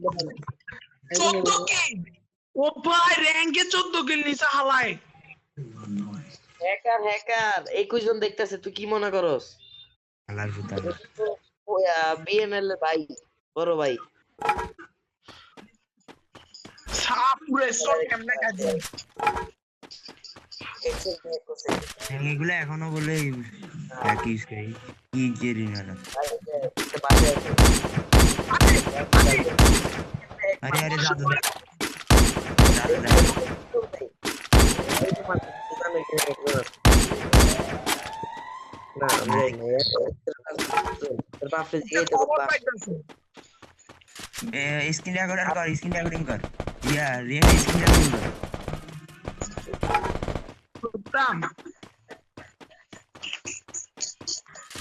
14 কিল ও ভাই র‍্যাঙ্কে 14 কিল নিছে হালায় হ্যাকার 21 জন দেখতেছে তুই কি মনে করস হালার ফুটাল বিএমএল ভাই বড় ভাই সাপুরে শট কেমনে কাজি এগুলো এখনো বলে একই কি জেরি না আরে আরে জাদু স্ক্রিন রেকর্ডিং কর ইয়া রিয়েল স্ক্রিন রেকর্ডিং কর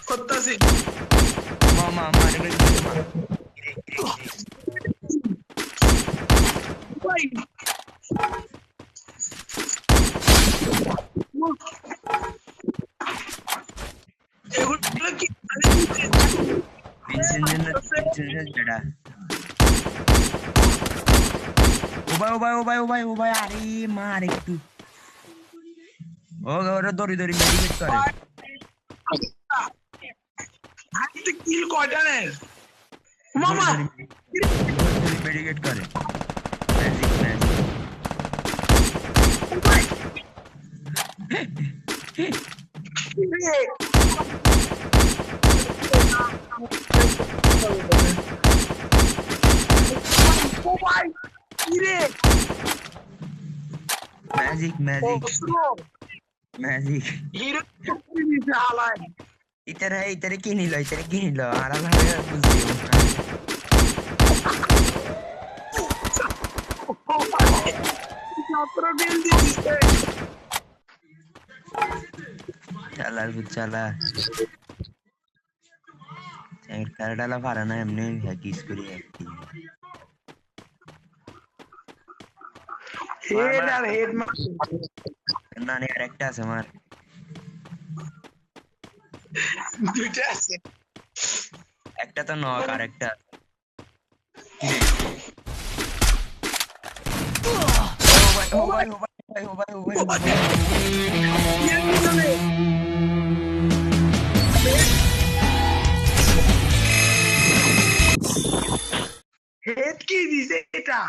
করতেছি মামা মারে মা ভাই এগুলো কি ভিনসেন্ট যেটা ও ভাই আরে মার একটু ওরে দড়ি মেডিকেট করে আজকে কিল কয়টা নে মামা মেডিকেট করে ম্যাজিক হিরো নিছে হালায় ইতারে কিনিল আর ভাবে বুঝলি চালা খেলাটা পারে না এমনি হ্যাকিস করি না আর একটা আছে আমার দুইটা আছে একটা তো নক আর একটা ও ভাই হেড কি দিছে এটা